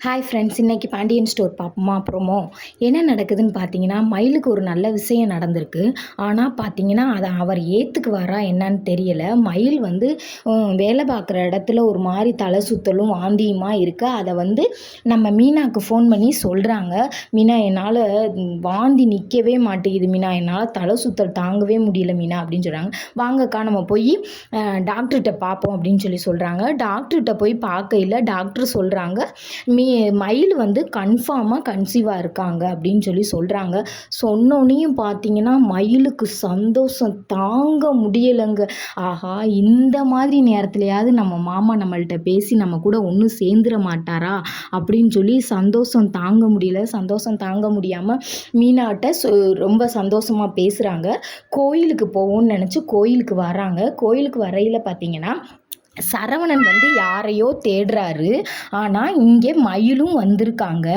Hi friends, இன்றைக்கி Pandian store பார்ப்போமா? அப்புறமோ என்ன நடக்குதுன்னு பார்த்தீங்கன்னா, மயிலுக்கு ஒரு நல்ல விஷயம் நடந்திருக்கு. ஆனால் பார்த்தீங்கன்னா, அதை அவர் ஏற்றுக்குவாரா என்னன்னு தெரியல. மயில் வந்து வேலை பார்க்குற இடத்துல ஒரு மாதிரி தலை சுற்றலும் வாந்தியுமா இருக்கு. அதை வந்து நம்ம மீனாவுக்கு ஃபோன் பண்ணி சொல்கிறாங்க. மீனா, என்னால் வாந்தி நிற்கவே மாட்டேங்குது மீனா, என்னால் தலை சுற்றல் தாங்கவே முடியல மீனா அப்படின்னு சொல்கிறாங்க. வாங்கக்கா நம்ம போய் டாக்டர்கிட்ட பார்ப்போம் அப்படின்னு சொல்கிறாங்க. டாக்டர்கிட்ட போய் பார்க்கையில் டாக்டர் சொல்கிறாங்க, மயில் வந்து கன்ஃபார்மாக கன்சீவாக இருக்காங்க அப்படின்னு சொல்கிறாங்க. சொன்னோன்னையும் பார்த்தீங்கன்னா மயிலுக்கு சந்தோஷம் தாங்க முடியலைங்க. ஆஹா, இந்த மாதிரி நேரத்துலையாவது நம்ம மாமா நம்மள்கிட்ட பேசி நம்ம கூட ஒன்றும் சேர்ந்துட மாட்டாரா அப்படின்னு சந்தோஷம் தாங்க முடியல. சந்தோஷம் தாங்க முடியாமல் மீனாட்ட ரொம்ப சந்தோஷமாக பேசுகிறாங்க. கோயிலுக்கு போவோம்னு நினச்சி கோயிலுக்கு வராங்க. கோயிலுக்கு வரையில் பார்த்தீங்கன்னா சரவணன் வந்து யாரையோ தேடுறாரு. ஆனால் இங்கே மயிலும் வந்திருக்காங்க.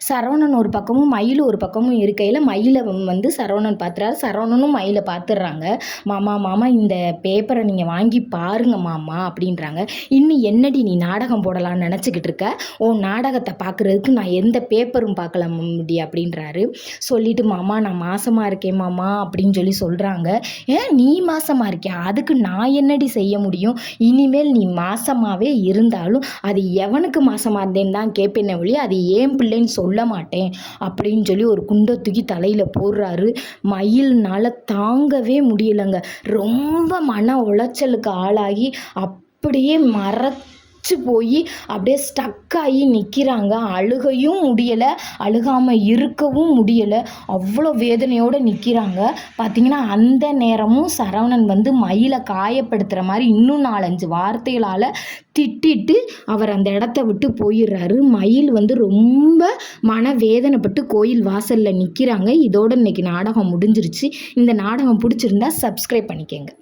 சரவணன் ஒரு பக்கமும் மயில் ஒரு பக்கமும் இருக்கையில் மயிலை வந்து சரவணன் பார்த்துறாரு. சரவணனும் மயிலை பார்த்துடுறாங்க. மாமா மாமா இந்த பேப்பரை நீங்கள் வாங்கி பாருங்க மாமா அப்படின்றாங்க. இன்னும் என்னடி நீ நாடகம் போடலான்னு நினச்சிக்கிட்டு இருக்க? உன் நாடகத்தை பார்க்குறதுக்கு நான் எந்த பேப்பரும் பார்க்கல முடி அப்படின்றாரு. சொல்லிட்டு மாமா நான் மாசமாக இருக்கேன் மாமா அப்படின்னு சொல்கிறாங்க. ஏன் நீ மாசமாக இருக்கியா? அதுக்கு நான் என்னடி செய்ய முடியும்? இனிமேல் நீ மாசமாகவே இருந்தாலும் அது எவனுக்கு மாசமாக இருந்தேன்னு தான் கேட்பேனே ஒழிய அது ஏன் பிள்ளைன்னு சொல்ல மாட்டேன் அப்படின்னு ஒரு குண்டை தூக்கி தலையில் போடுறாரு. மயில்னால தாங்கவே முடியலைங்க. ரொம்ப மன உளைச்சலுக்கு ஆளாகி அப்படியே போய் அப்படியே ஸ்டக்காகி நிற்கிறாங்க. அழுகையும் முடியலை, அழுகாமல் இருக்கவும் முடியலை. அவ்வளோ வேதனையோடு நிற்கிறாங்க. பார்த்திங்கன்னா அந்த நேரமும் சரவணன் வந்து மயிலை காயப்படுத்துகிற மாதிரி இன்னும் 4-5 வார்த்தைகளால் திட்டிட்டு அவர் அந்த இடத்த விட்டு போயிடுறாரு. மயில் வந்து ரொம்ப மனவேதனைப்பட்டு கோயில் வாசலில் நிற்கிறாங்க. இதோடு இன்னைக்கு நாடகம் முடிஞ்சிருச்சு. இந்த நாடகம் பிடிச்சிருந்தா சப்ஸ்கிரைப் பண்ணிக்கங்க.